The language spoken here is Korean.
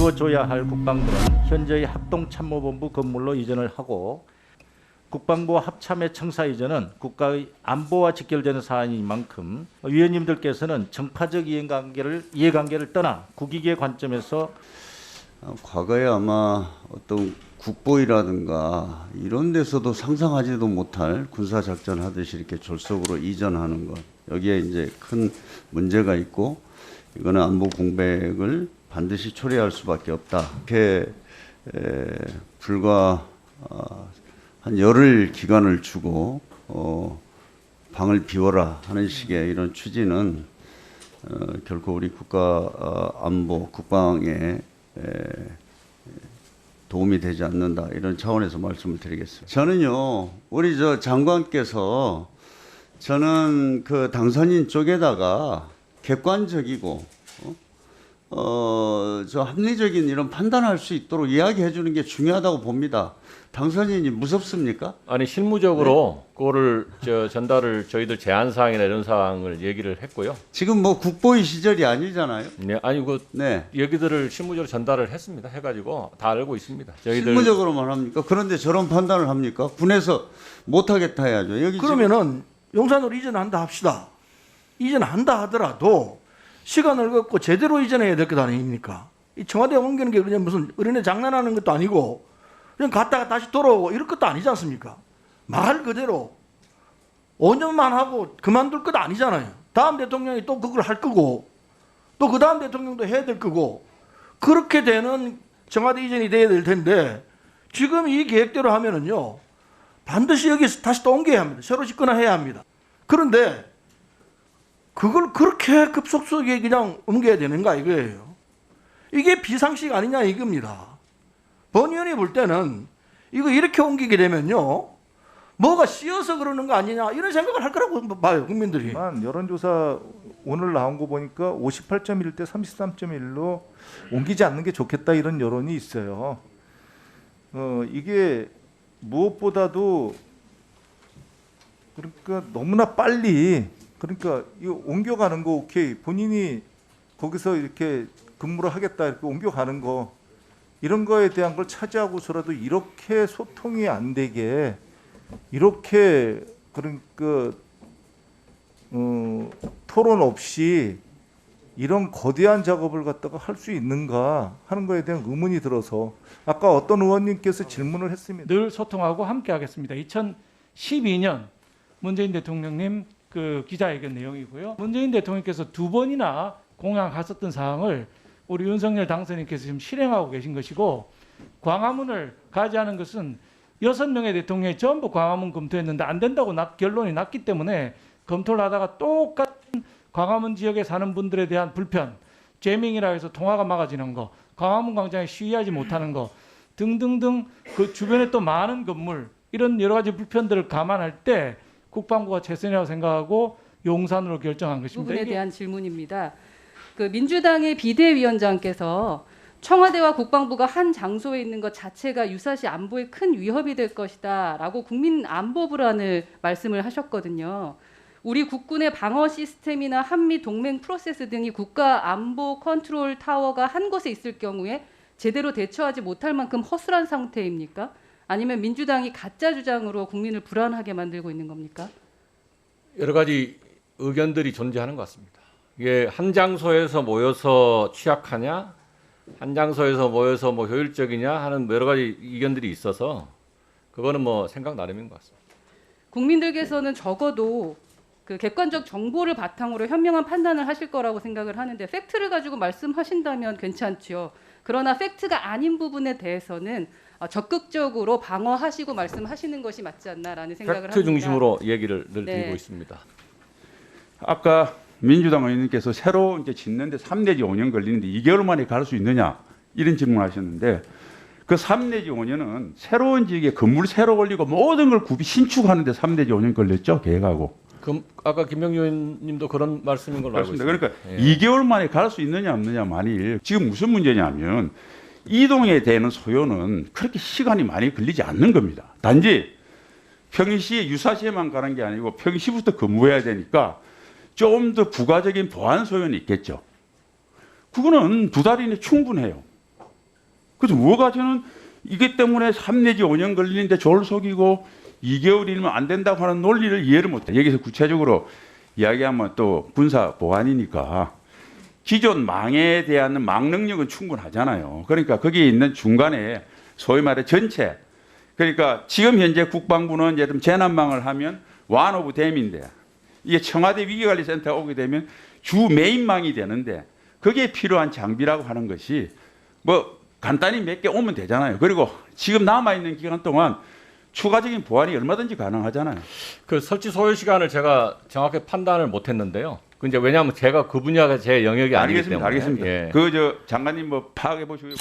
이루어져야 할 국방부는 현재의 합동참모본부 건물로 이전을 하고 국방부 합참의 청사 이전은 국가의 안보와 직결되는 사안인 만큼 위원님들께서는 정파적 이해관계를 떠나 국익의 관점에서 과거에 아마 어떤 국보이라든가 이런 데서도 상상하지도 못할 군사작전 하듯이 이렇게 졸속으로 이전하는 것, 여기에 이제 큰 문제가 있고 이거는 안보 공백을 반드시 초래할 수밖에 없다. 이렇게 불과 한 열흘 기간을 주고 방을 비워라 하는 식의 이런 취지는 결코 우리 국가 안보 국방에 도움이 되지 않는다, 이런 차원에서 말씀을 드리겠습니다. 저는요, 우리 장관께서 저는 그 당선인 쪽에다가 객관적이고 합리적인 이런 판단할 수 있도록 이야기해 주는 게 중요하다고 봅니다. 당선인이 무섭습니까? 아니 실무적으로 그거를 전달을 저희들 제안 사항이나 이런 사항을 얘기를 했고요. 지금 뭐 국보위 시절이 아니잖아요. 네, 아니 그 네. 얘기들을 실무적으로 전달을 했습니다. 해가지고 다 알고 있습니다. 저희들 실무적으로만 합니까? 그런데 저런 판단을 합니까? 군에서 못하겠다 해야죠. 여기 그러면은 용산으로 이전한다 합시다. 이전한다 하더라도 시간을 갖고 제대로 이전해야 될 것 아닙니까? 이 청와대에 옮기는 게 그냥 무슨 어린애 장난하는 것도 아니고 그냥 갔다가 다시 돌아오고 이럴 것도 아니지 않습니까? 말 그대로 5년만 하고 그만둘 것 아니잖아요. 다음 대통령이 또 그걸 할 거고 또 그 다음 대통령도 해야 될 거고 그렇게 되는 청와대 이전이 돼야 될 텐데 지금 이 계획대로 하면은요 반드시 여기서 다시 또 옮겨야 합니다. 새로 짓거나 해야 합니다. 그런데 그걸 그렇게 급속하게 그냥 옮겨야 되는가 이거예요. 이게 비상식 아니냐 이겁니다. 본 의원이 볼 때는 이거 이렇게 옮기게 되면요 뭐가 씌어서 그러는 거 아니냐 이런 생각을 할 거라고 봐요 국민들이. 여론조사 오늘 나온 거 보니까 58.1대 33.1로 옮기지 않는 게 좋겠다, 이런 여론이 있어요. 이게 무엇보다도 그러니까 너무나 빨리, 그러니까 이거 옮겨가는 거 오케이, 본인이 거기서 이렇게 근무를 하겠다 이렇게 옮겨가는 거, 이런 거에 대한 걸 차지하고서라도 이렇게 소통이 안 되게 이렇게 그러니까 토론 없이 이런 거대한 작업을 갖다가 할 수 있는가 하는 거에 대한 의문이 들어서 아까 어떤 의원님께서 질문을 했습니다. 늘 소통하고 함께 하겠습니다. 2012년 문재인 대통령님 그 기자회견 내용이고요. 문재인 대통령께서 2번이나 공약하셨던 사항을 우리 윤석열 당선인께서 지금 실행하고 계신 것이고, 광화문을 가지하는 것은 6명의 대통령이 전부 광화문 검토했는데 안 된다고 결론이 났기 때문에 검토를 하다가 똑같은 광화문 지역에 사는 분들에 대한 불편, 제밍이라 해서 통화가 막아지는 거, 광화문 광장에 시위하지 못하는 거 등등등 그 주변에 또 많은 건물, 이런 여러 가지 불편들을 감안할 때 국방부가 최선이라고 생각하고 용산으로 결정한 것입니다. 부분에 대한 질문입니다. 그 민주당의 비대위원장께서 청와대와 국방부가 한 장소에 있는 것 자체가 유사시 안보에 큰 위협이 될 것이다라고 국민 안보 불안을 말씀을 하셨거든요. 우리 국군의 방어 시스템이나 한미 동맹 프로세스 등이 국가 안보 컨트롤 타워가 한 곳에 있을 경우에 제대로 대처하지 못할 만큼 허술한 상태입니까? 아니면 민주당이 가짜 주장으로 국민을 불안하게 만들고 있는 겁니까? 여러 가지 의견들이 존재하는 것 같습니다. 이게 한 장소에서 모여서 취약하냐, 한 장소에서 모여서 뭐 효율적이냐 하는 여러 가지 의견들이 있어서 그거는 뭐 생각 나름인 것 같습니다. 국민들께서는 적어도 그 객관적 정보를 바탕으로 현명한 판단을 하실 거라고 생각을 하는데 팩트를 가지고 말씀하신다면 괜찮죠. 그러나 팩트가 아닌 부분에 대해서는 적극적으로 방어하시고 말씀하시는 것이 맞지 않나라는 생각을 합니다. 팩트 중심으로 얘기를 늘 네. 드리고 있습니다. 아까 민주당 의원님께서 새로 이제 짓는데 3 내지 5년 걸리는데 2개월 만에 갈 수 있느냐 이런 질문하셨는데, 그 3 내지 5년은 새로운 지역에 건물 새로 올리고 모든 걸 신축하는데 3 내지 5년 걸렸죠, 계획하고. 아까 김명주 의원님도 그런 말씀인 걸로 알고 있습니다. 그러니까 2개월 만에 갈 수 있느냐 없느냐 만일 지금 무슨 문제냐면 이동에 대한 소요는 그렇게 시간이 많이 걸리지 않는 겁니다. 단지 평시에 유사시에만 가는 게 아니고 평시부터 근무해야 되니까 좀 더 부가적인 보안 소요는 있겠죠. 그거는 2달 이내 충분해요. 그래서 뭐가 저는 이게 때문에 3 내지 5년 걸리는데 졸 속이고 2개월이면 안 된다고 하는 논리를 이해를 못해. 여기서 구체적으로 이야기하면 또 군사 보안이니까 기존 망에 대한 망 능력은 충분하잖아요. 그러니까 거기에 있는 중간에 소위 말해 전체, 그러니까 지금 현재 국방부는 예를 들면 재난망을 하면 one of them인데 이게 청와대 위기관리센터가 오게 되면 주 메인망이 되는데 거기에 필요한 장비라고 하는 것이 뭐 간단히 몇 개 오면 되잖아요. 그리고 지금 남아있는 기간 동안 추가적인 보완이 얼마든지 가능하잖아요. 그 설치 소요 시간을 제가 정확히 판단을 못했는데요. 그 이제 왜냐하면 제가 그 분야가 제 영역이 아니기 때문에. 알겠습니다. 예. 그 저 장관님 뭐 파악해 보시고.